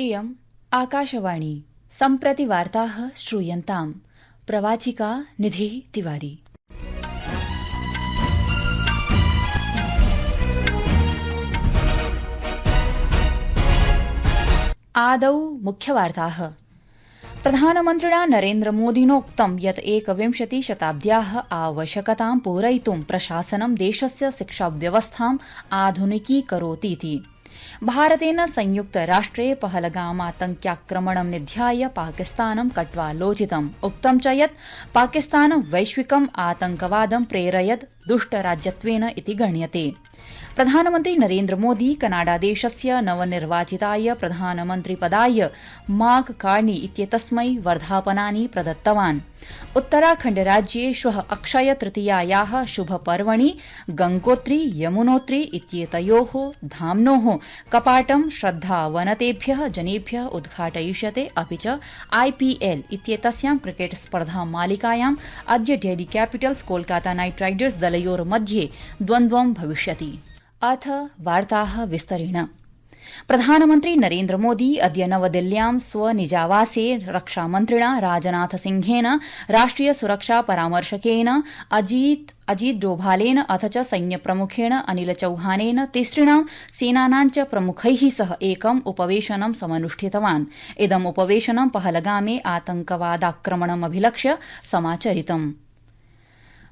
इयम् आकाशवाणी सम्प्रति वार्ताः श्रूयन्ताम्। प्रवाचिका निधिः तिवारी। आदौ मुख्यवार्ताः। प्रधानमन्त्रिणा नरेन्द्रमोदिनोक्तं यत् 21 शताब्द्याः आवश्यकतां पूरयितुं प्रशासनं देशस्य शिक्षाव्यवस्थाम् आधुनिकीकरोतीति। भारतेन संयुक्तराष्ट्रे पहलगामातंक्याक्रमणं निध्याय पाकिस्तानं कट्वालोचितम्। उक्तं च यत् पाकिस्तानं वैश्विकम् आतंकवादं प्रेरयत् दुष्टराज्यत्वेन इति गण्यते। प्रधानमन्त्री नरेन्द्रमोदी कनाडादेशस्य नवनिर्वाचिताय प्रधानमन्त्रिपदाय मार्क कार्नी इत्येतस्मै वर्धापनानि प्रदत्तवान्। उत्तराखण्डराज्ये श्वः अक्षय तृतीयायाः शुभपर्वणि गंगोत्री यमुनोत्री इत्येतयोः धाम्नोः कपाटं श्रद्धावनतेभ्यः जनेभ्यः उद्घाटयिष्यते। अपि च IPL इत्येतस्यां क्रिकेट स्पर्धा मालिकायाम् अद्य Delhi Capitals Kolkata night Riders दलयोर्मध्ये द्वन्द्वं भविष्यति। अथ वार्ताः विस्तरेण। प्रधानमन्त्री नरेन्द्रमोदी अद्य नवदिल्ल्यां स्वनिजावासे रक्षामन्त्रिणा राजनाथ सिंहेन, राष्ट्रिय सुरक्षा परामर्शकेन अजीत डोभालेन अथ च सैन्यप्रमुखेण अनिल चौहानेन तिसृणां सेनानां च प्रमुखैः सह एकम् उपवेशनं समनुष्ठितवान्। इदम् उपवेशनं पहलगामे आतंकवादाक्रमणमभिलक्ष्य समाचरितम्।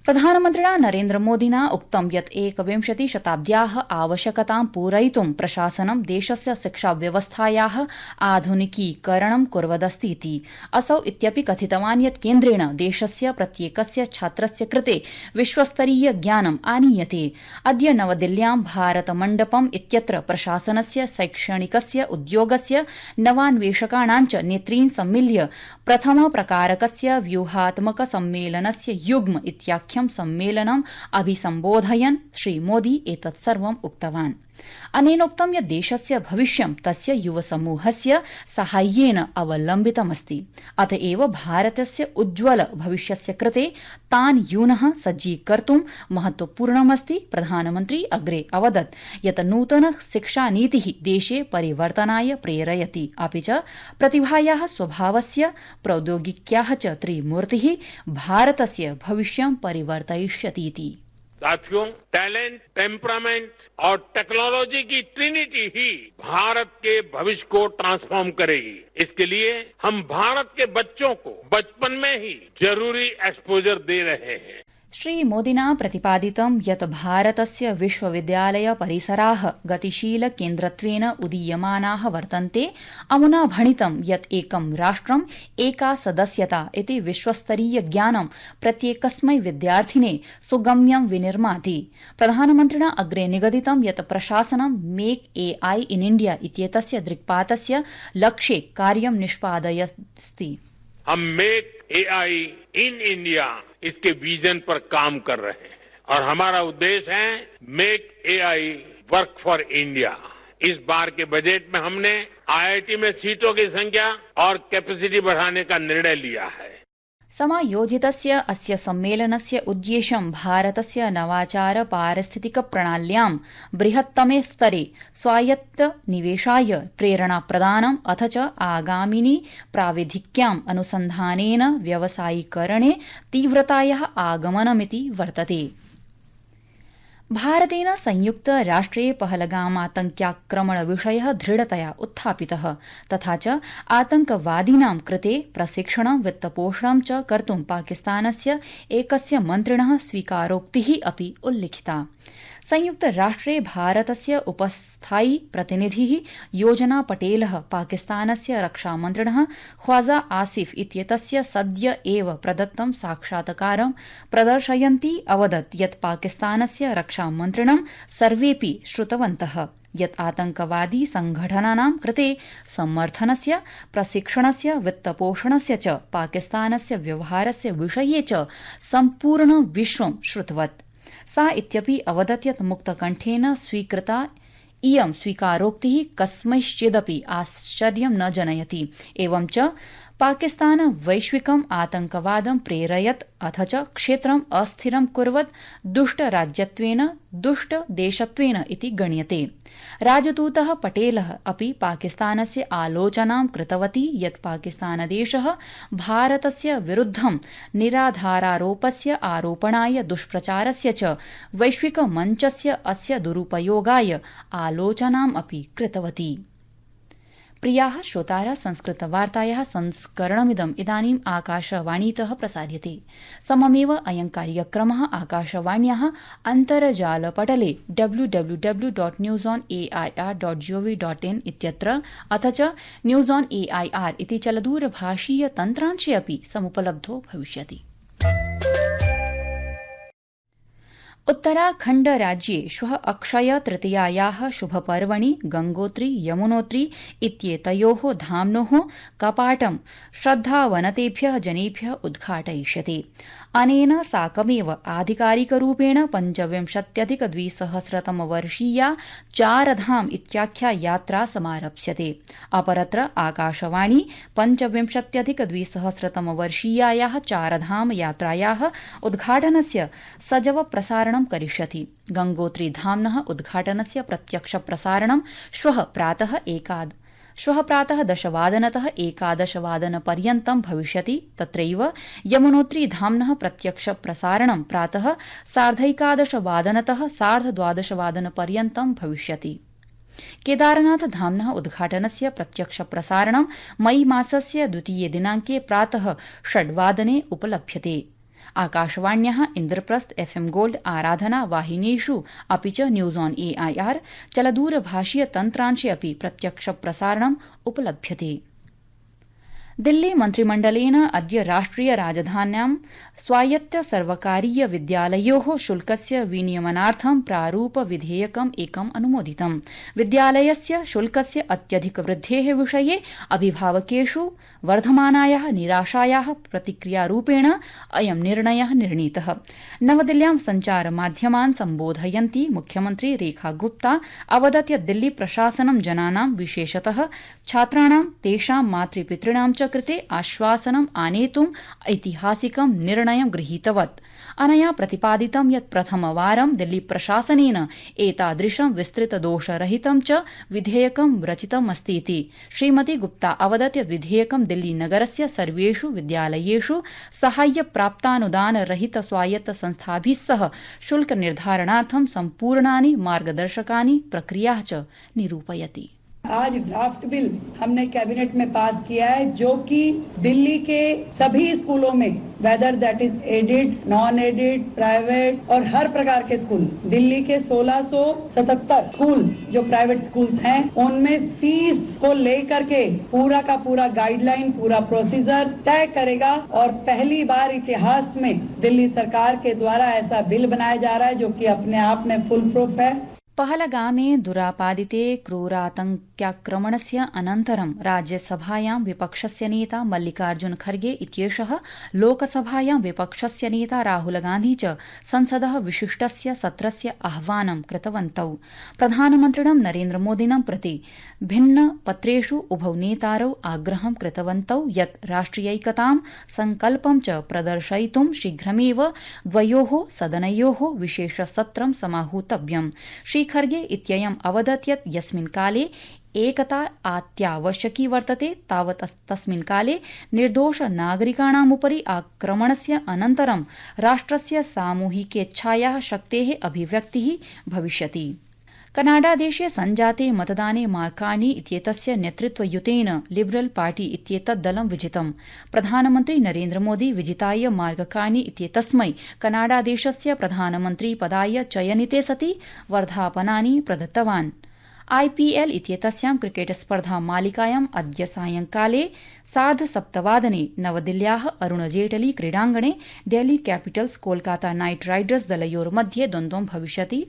प्रधानमन्त्रिणा नरेन्द्रमोदिना उक्तं यत् 21 शताब्द्याः आवश्यकतां पूरयितुं प्रशासनं देशस्य शिक्षाव्यवस्थायाः आधुनिकीकरणं कुर्वदस्तीति। असौ इत्यपि कथितवान् यत् केन्द्रेण देशस्य प्रत्येकस्य छात्रस्य कृते विश्वस्तरीय ज्ञानम् आनीयते। अद्य नवदिल्ल्यां भारतमण्डपम् इत्यत्र प्रशासनस्य शैक्षणिकस्य उद्योगस्य नवान्वेषकाणां च नेतॄन् सम्मिल्य प्रथम प्रकारकस्य व्यूहात्मक सम्मेलनस्य युग्म इत्याख्यं सम्मेलनम् अभिसम्बोधयन् श्रीमोदी एतत् सर्वम् उक्तवान्। अनेनोक्तं यत् देशस्य भविष्यं तस्य युवसमूहस्य साहाय्येन अवलम्बितमस्ति। अत एव भारतस्य उज्ज्वल भविष्यस्य कृते तान् यूनः सज्जीकर्तुं महत्वपूर्णमस्ति। प्रधानमन्त्री अग्रे अवदत् यत् नूतन शिक्षानीतिः देशे परिवर्तनाय प्रेरयति। अपि च प्रतिभायाः स्वभावस्य प्रौद्योगिक्याः च त्रिमूर्तिः भारतस्य भविष्यं परिवर्तयिष्यतीति। साथियों, टैलेंट, टेम्परामेंट और टेक्नोलॉजी की ट्रिनिटी ही भारत के भविष्य को ट्रांसफॉर्म करेगी। इसके लिए हम भारत के बच्चों को बचपन में ही जरूरी एक्सपोजर दे रहे हैं। श्रीमोदिना प्रतिपादितं यत् भारतस्य विश्वविद्यालय परिसराः गतिशील केन्द्रत्वेन उदीयमानाः वर्तन्ते। अमुना भणितं यत् एकं राष्ट्रम् एका सदस्यता इति विश्वस्तरीय ज्ञानं प्रत्येकस्मै विद्यार्थिने सुगम्यं विनिर्माति। प्रधानमन्त्रिणा अग्रे निगदितं यत् प्रशासनं मेक AI इन इंडिया इत्येतस्य दृक्पातस्य लक्ष्ये कार्यं निष्पादयति। हम मेक AI इन इंडिया इसके विजन पर काम कर रहे हैं और हमारा उद्देश्य है मेक AI वर्क फॉर इंडिया। इस बार के बजट में हमने IIT में सीटों की संख्या और कैपेसिटी बढ़ाने का निर्णय लिया है। समायोजितस्य अस्य सम्मेलनस्य उद्देश्यं भारतस्य नवाचार पारिस्थितिक प्रणाल्यां बृहत्तमे स्तरे स्वायत्त निवेशाय प्रेरणा प्रदानम् अथ च आगामिनि प्राविधिक्याम् अनुसन्धानेन व्यवसायीकरणे तीव्रतायाः आगमनमिति वर्तते। भारतेन संयुक्त राष्ट्रे पहलगामातंक्याक्रमण विषयः दृढतया उत्थापितः। तथा च आतंकवादिनां कृते प्रशिक्षणं वित्तपोषणं च कर्तुं पाकिस्तानस्य एकस्य मन्त्रिणः स्वीकारोक्तिः अपि उल्लिखिता। संयुक्त राष्ट्रे भारतस्य उपस्थायी प्रतिनिधिः योजना पटेलः पाकिस्तानस्य रक्षामन्त्रिणः ख्वाजा आसिफ इत्येतस्य सद्य एव प्रदत्तं साक्षात्कारं प्रदर्शयन्ती अवदत् यत् पाकिस्तानस्य रक्षामन्त्रिणं सर्वेऽपि श्रुतवन्तः यत् आतंकवादी संघटनानां कृते समर्थनस्य, प्रशिक्षणस्य, वित्तपोषणस्य च पाकिस्तानस्य व्यवहारस्य विषये च सम्पूर्ण विश्वं श्रुतवत्। सा इत्यपि अवदत् यत् मुक्तकण्ठेन स्वीकृता इयं स्वीकारोक्तिः कस्मैश्चिदपि आश्चर्यं न जनयति। एवं च पाकिस्तान वैश्विकम् आतंकवादं प्रेरयत् अथ च क्षेत्रम् अस्थिरं कुर्वत् दुष्टराज्यत्वेन दुष्टदेशत्वेन इति गण्यते। राजदूतः पटेलः अपि पाकिस्तानस्य आलोचनां कृतवती यत् पाकिस्तानदेशः भारतस्य विरुद्धं निराधारारोपस्य आरोपणाय दुष्प्रचारस्य च वैश्विकमञ्चस्य अस्य दुरुपयोगाय आलोचनाम् अपि कृतवती। प्रियाः श्रोतारः, संस्कृतवार्तायाः संस्करणमिदम् इदानीम् आकाशवाणीतः प्रसार्यते। सममेव अयं कार्यक्रमः आकाशवाण्याः अन्तर्जालपटले www.newsonair.gov.in इत्यत्र अथ च न्यूस् ऑन एआईआर इति चलदूरभाषीय तन्त्रांशे अपि समुपलब्धो भविष्यति। उत्तराखण्ड राज्ये श्वः अक्षय तृतीयायाः शुभपर्वणि गंगोत्री यमुनोत्री इत्येतयोः धाम्नोः कपाटं श्रद्धावनतेभ्यः जनेभ्यः उद्घाटयिष्यते। अनेन साकमेव आधिकारिकरूपेण 25,200तमवर्षीया चारधाम इत्याख्या यात्रा समारप्स्यते। अपरत्र आकाशवाणी 25,200तमवर्षीयायाः चारधाम यात्रायाः उद्घाटनस्य सजव प्रसारणं करिष्यति। गंगोत्री धाम्नः उद्घाटनस्य प्रत्यक्ष प्रसारणं श्वः प्रातः 10:वादनतः 11:00 भविष्यति। तत्रैव यमुनोत्री धाम्नः प्रत्यक्ष प्रसारणं प्रातः 11:30 12:30 भविष्यति। केदारनाथ धाम्नः उद्घाटनस्य प्रत्यक्ष प्रसारणं मई मासस्य 2 दिनाङ्के प्रातः 6:00 उपलभ्यते। आकाशवाण्याः इन्द्रप्रस्थ FM गोल्ड आराधना वाहिनीषु अपि च न्यूस् ऑन एआईआर चलदूरभाषीय तन्त्रांशे अपि प्रत्यक्ष प्रसारणम् उपलभ्यते। दिल्ली मन्त्रिमण्डलेन अद्य राष्ट्रिय राजधान्यां स्वायत्त सर्वकारीय विद्यालयोः शुल्कस्य विनियमनार्थं प्रारूप विधेयकम् एकम् अनुमोदितम्। विद्यालयस्य शुल्कस्य अत्यधिक वृद्धेः विषये अभिभावकेषु वर्धमानायाः निराशायाः प्रतिक्रियारूपेण अयं निर्णयः निर्णीतः। नवदिल्ल्यां सञ्चारमाध्यमान् सम्बोधयन्ती मुख्यमन्त्री रेखा गुप्ता अवदत् यत् दिल्ली प्रशासनं जनानां विशेषतः छात्राणां तेषां मातृपितॄणां च कृते आश्वासनम् आनेतुम् ऐतिहासिकं निर्णयं गृहीतवत्। अनया प्रतिपादितं यत् प्रथमवारं दिल्ली प्रशासनेन एतादृशं विस्तृतदोषरहितं च विधेयकं रचितमस्तीति। श्रीमती गुप्ता अवदत् यत् विधेयकं दिल्लीनगरस्य सर्वेषु विद्यालयेषु साहाय्यप्राप्तानुदानरहित स्वायत्त संस्थाभिः सह शुल्क निर्धारणार्थं सम्पूर्णानि मार्गदर्शकानि प्रक्रियाः च निरूपयति। आज ड्राफ्ट बिल हमने कैबिनेट में पास किया है जो कि दिल्ली के सभी स्कूलों में whether that is aided, non aided, private और हर प्रकार के स्कूल, दिल्ली के 1677 स्कूल जो प्राइवेट स्कूल्स हैं उनमें फीस को लेकर के पूरा का पूरा गाइडलाइन, पूरा प्रोसीजर तय करेगा। और पहली बार इतिहास में दिल्ली सरकार के द्वारा ऐसा बिल बनाया जा रहा है जो कि अपने आप में फुल प्रूफ है। पहलगामे दुरापादिते क्रूरातंक्याक्रमणस्य अनन्तरं राज्यसभायां विपक्षस्य नेता मल्लिकार्जुन खर्गे इत्येषः लोकसभायां विपक्षस्य नेता राहुलगान्धी च संसदः विशिष्टस्य सत्रस्य आह्वानं कृतवन्तौ। प्रधानमन्त्रिणं नरेन्द्रमोदिनं प्रति भिन्नपत्रेषु उभौ नेतारौ आग्रहं कृतवन्तौ यत् राष्ट्रियैकतां संकल्पं च प्रदर्शयितुं शीघ्रमेव द्वयोः सदनयोः विशेषसत्रं समाहूतव्यम्। श्री खर्गे इत्ययम् अवदत् यत् यस्मिन् काले एकता अत्यावश्यकी वर्तते तावत् तस्मिन् काले निर्दोष नागरिकाणामुपरि आक्रमणस्य अनन्तरं राष्ट्रस्य सामूहिकेच्छायाः शक्तेः अभिव्यक्तिः भविष्यति। कनाडादेशे सञ्जाते मतदाने मार्कानी इत्येतस्य नेतृत्वयुतेन लिबरल पार्टी इत्येतत् दलं विजितम्। प्रधानमन्त्री नरेन्द्रमोदी विजिताय मार्कानी इत्येतस्मै कनाडादेशस्य प्रधानमन्त्री पदाय चयनिते सति वर्धापनानि प्रदत्तवान्। IPL इत्येतस्यां क्रिकेट स्पर्धा मालिकायाम् अद्य सायंकाले 7:30 नवदिल्ल्याः अरुण जेटली क्रीडाङ्गणे Delhi Capitals Kolkata night Riders दलयोर्मध्ये द्वन्द्वं भविष्यति।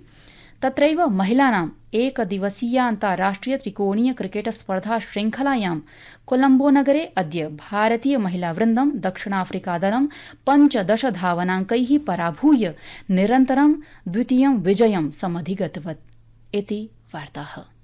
तत्रैव महिलानाम् एकदिवसीया अन्ताराष्ट्रिय त्रिकोणीय क्रिकेट स्पर्धा श्रृंखलायां कोलम्बो नगरे अद्य भारतीय महिलावृन्दं दक्षिणाफ्रिकादलं 15 धावनाङ्कैः पराभूय निरन्तरं द्वितीयं विजयं समधिगतवत्। इति वार्ताः।